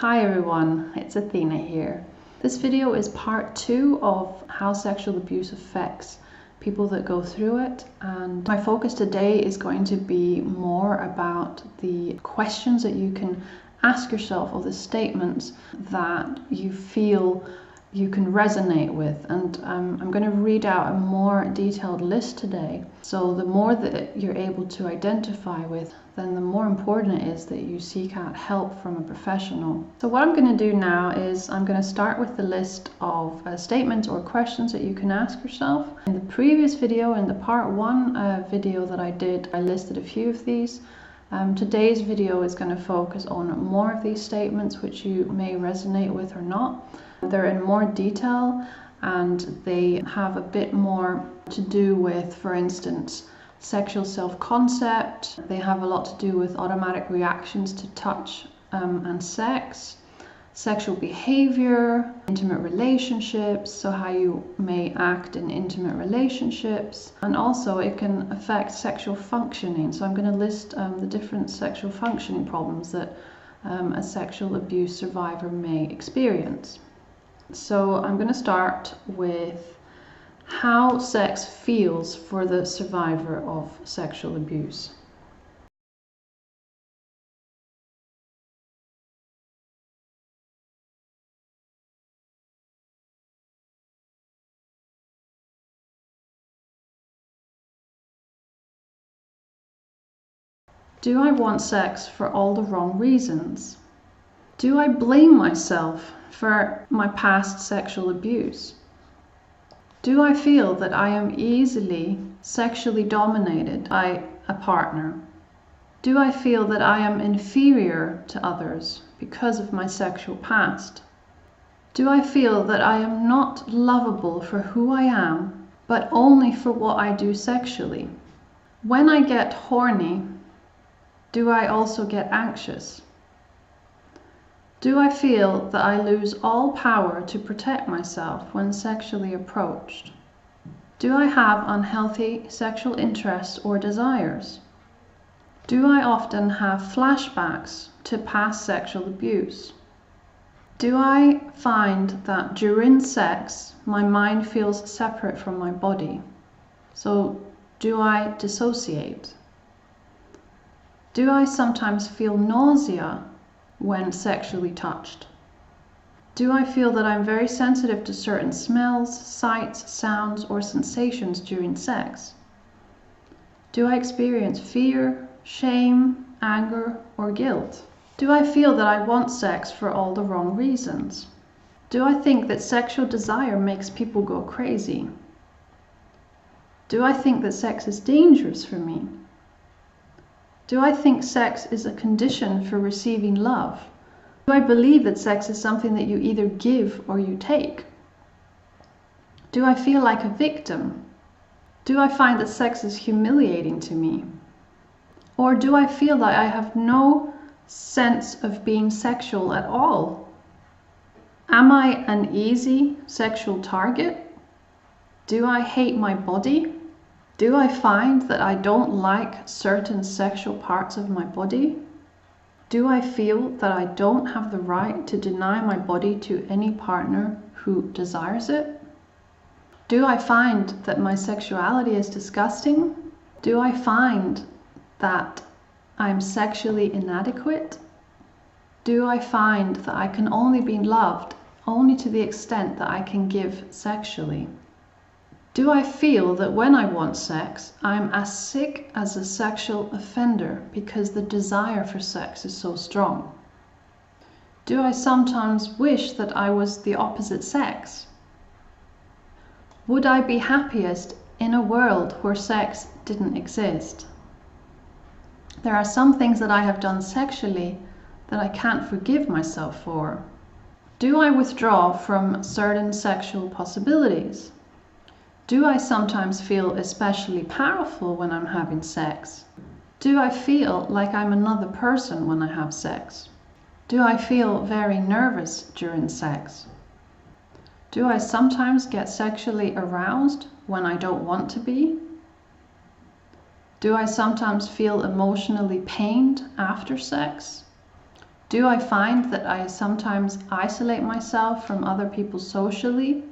Hi everyone, it's Athena here. This video is part 2 of how sexual abuse affects people that go through it, and my focus today is going to be more about the questions that you can ask yourself, or the statements that you feel you can resonate with. And I'm going to read out a more detailed list today. So the more that you're able to identify with, then the more important it is that you seek out help from a professional. So what I'm going to do now is I'm going to start with the list of statements or questions that you can ask yourself. In the previous video, in the part 1 video that I did, I listed a few of these. Today's video is going to focus on more of these statements which you may resonate with or not. They're in more detail and they have a bit more to do with, for instance, sexual self-concept. They have a lot to do with automatic reactions to touch and sex, sexual behavior, intimate relationships, so how you may act in intimate relationships, and also it can affect sexual functioning. So I'm going to list the different sexual functioning problems that a sexual abuse survivor may experience. So I'm going to start with how sex feels for the survivor of sexual abuse. Do I want sex for all the wrong reasons? Do I blame myself for my past sexual abuse? Do I feel that I am easily sexually dominated by a partner? Do I feel that I am inferior to others because of my sexual past? Do I feel that I am not lovable for who I am, but only for what I do sexually? When I get horny, do I also get anxious? Do I feel that I lose all power to protect myself when sexually approached? Do I have unhealthy sexual interests or desires? Do I often have flashbacks to past sexual abuse? Do I find that during sex my mind feels separate from my body? So do I dissociate? Do I sometimes feel nausea when sexually touched? Do I feel that I'm very sensitive to certain smells, sights, sounds, or sensations during sex? Do I experience fear, shame, anger, or guilt? Do I feel that I want sex for all the wrong reasons? Do I think that sexual desire makes people go crazy? Do I think that sex is dangerous for me? Do I think sex is a condition for receiving love? Do I believe that sex is something that you either give or you take? Do I feel like a victim? Do I find that sex is humiliating to me? Or do I feel that I have no sense of being sexual at all? Am I an easy sexual target? Do I hate my body? Do I find that I don't like certain sexual parts of my body? Do I feel that I don't have the right to deny my body to any partner who desires it? Do I find that my sexuality is disgusting? Do I find that I'm sexually inadequate? Do I find that I can only be loved only to the extent that I can give sexually? Do I feel that when I want sex, I'm as sick as a sexual offender because the desire for sex is so strong? Do I sometimes wish that I was the opposite sex? Would I be happiest in a world where sex didn't exist? There are some things that I have done sexually that I can't forgive myself for. Do I withdraw from certain sexual possibilities? Do I sometimes feel especially powerful when I'm having sex? Do I feel like I'm another person when I have sex? Do I feel very nervous during sex? Do I sometimes get sexually aroused when I don't want to be? Do I sometimes feel emotionally pained after sex? Do I find that I sometimes isolate myself from other people socially?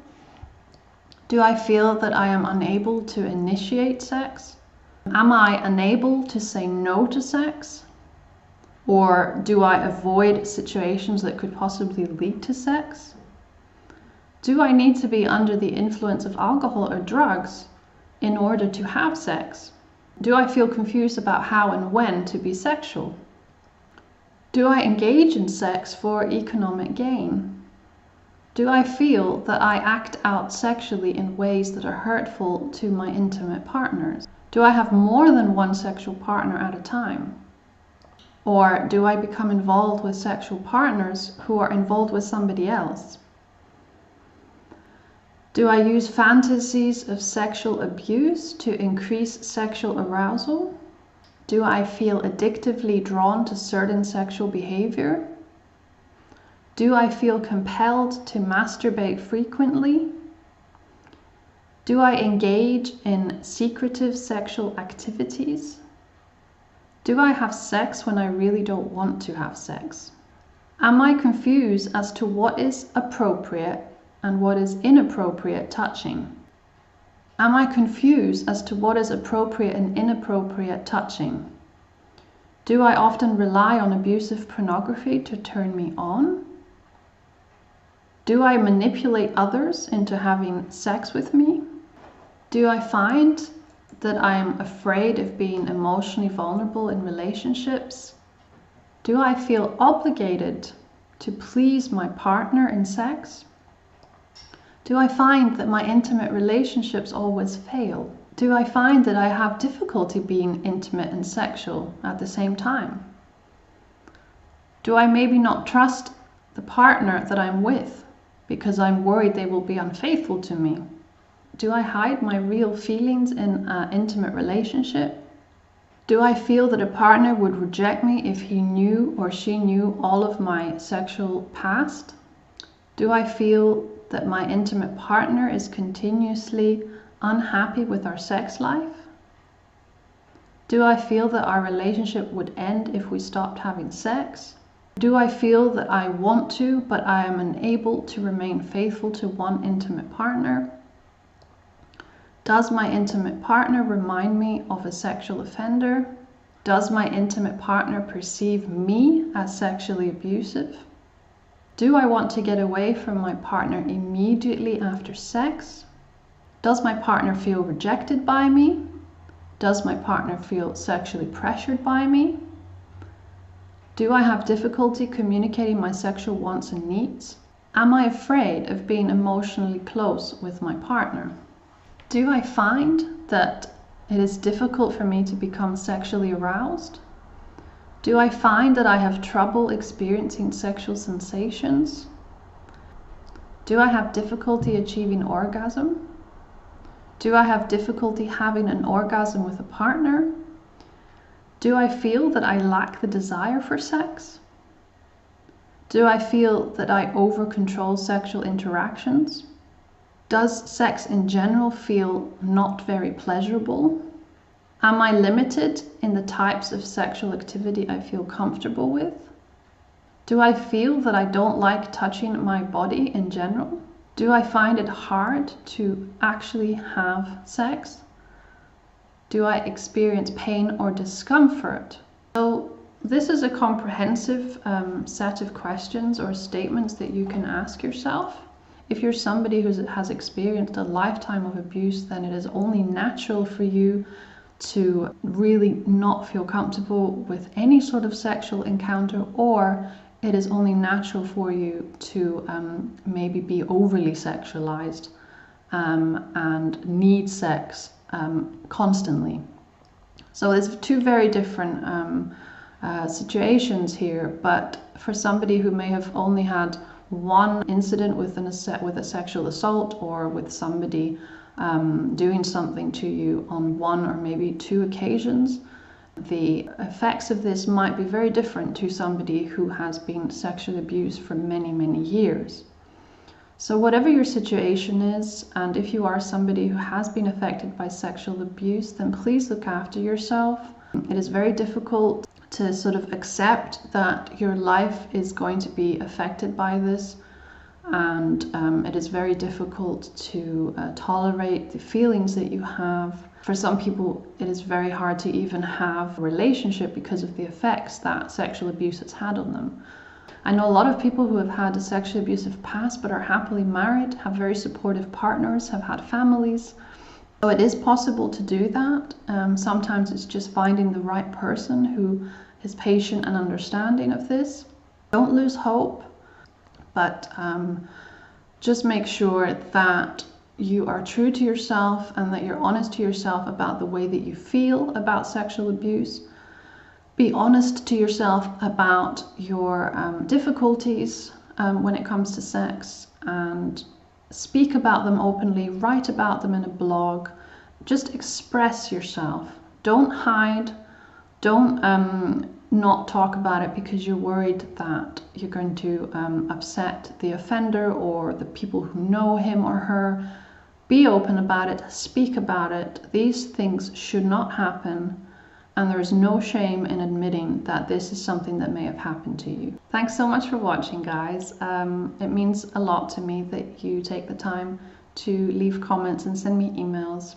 Do I feel that I am unable to initiate sex? Am I unable to say no to sex? Or do I avoid situations that could possibly lead to sex? Do I need to be under the influence of alcohol or drugs in order to have sex? Do I feel confused about how and when to be sexual? Do I engage in sex for economic gain? Do I feel that I act out sexually in ways that are hurtful to my intimate partners? Do I have more than one sexual partner at a time? Or do I become involved with sexual partners who are involved with somebody else? Do I use fantasies of sexual abuse to increase sexual arousal? Do I feel addictively drawn to certain sexual behavior? Do I feel compelled to masturbate frequently? Do I engage in secretive sexual activities? Do I have sex when I really don't want to have sex? Am I confused as to what is appropriate and what is inappropriate touching? Am I confused as to what is appropriate and inappropriate touching? Do I often rely on abusive pornography to turn me on? Do I manipulate others into having sex with me? Do I find that I am afraid of being emotionally vulnerable in relationships? Do I feel obligated to please my partner in sex? Do I find that my intimate relationships always fail? Do I find that I have difficulty being intimate and sexual at the same time? Do I maybe not trust the partner that I'm with because I'm worried they will be unfaithful to me? Do I hide my real feelings in an intimate relationship? Do I feel that a partner would reject me if he knew or she knew all of my sexual past? Do I feel that my intimate partner is continuously unhappy with our sex life? Do I feel that our relationship would end if we stopped having sex? Do I feel that I want to, but I am unable to remain faithful to one intimate partner? Does my intimate partner remind me of a sexual offender? Does my intimate partner perceive me as sexually abusive? Do I want to get away from my partner immediately after sex? Does my partner feel rejected by me? Does my partner feel sexually pressured by me? Do I have difficulty communicating my sexual wants and needs? Am I afraid of being emotionally close with my partner? Do I find that it is difficult for me to become sexually aroused? Do I find that I have trouble experiencing sexual sensations? Do I have difficulty achieving orgasm? Do I have difficulty having an orgasm with a partner? Do I feel that I lack the desire for sex? Do I feel that I over-control sexual interactions? Does sex in general feel not very pleasurable? Am I limited in the types of sexual activity I feel comfortable with? Do I feel that I don't like touching my body in general? Do I find it hard to actually have sex? Do I experience pain or discomfort? So this is a comprehensive set of questions or statements that you can ask yourself. If you're somebody who has experienced a lifetime of abuse, then it is only natural for you to really not feel comfortable with any sort of sexual encounter, or it is only natural for you to maybe be overly sexualized and need sex constantly. So there's two very different situations here, but for somebody who may have only had one incident with a sexual assault, or with somebody doing something to you on one or maybe two occasions, the effects of this might be very different to somebody who has been sexually abused for many, many years. So whatever your situation is, and if you are somebody who has been affected by sexual abuse, then please look after yourself. It is very difficult to sort of accept that your life is going to be affected by this, and it is very difficult to tolerate the feelings that you have. For some people, it is very hard to even have a relationship because of the effects that sexual abuse has had on them. I know a lot of people who have had a sexually abusive past but are happily married, have very supportive partners, have had families. So it is possible to do that. Sometimes it's just finding the right person who is patient and understanding of this. Don't lose hope, but just make sure that you are true to yourself and that you're honest to yourself about the way that you feel about sexual abuse. Be honest to yourself about your difficulties when it comes to sex, and speak about them openly, write about them in a blog. Just express yourself. Don't hide. Don't not talk about it because you're worried that you're going to upset the offender or the people who know him or her. Be open about it. Speak about it. These things should not happen. And there is no shame in admitting that this is something that may have happened to you. Thanks so much for watching, guys. It means a lot to me that you take the time to leave comments and send me emails.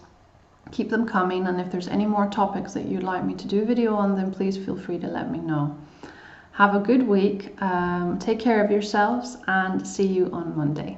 Keep them coming, and if there's any more topics that you'd like me to do a video on, then please feel free to let me know. Have a good week, take care of yourselves, and see you on Monday.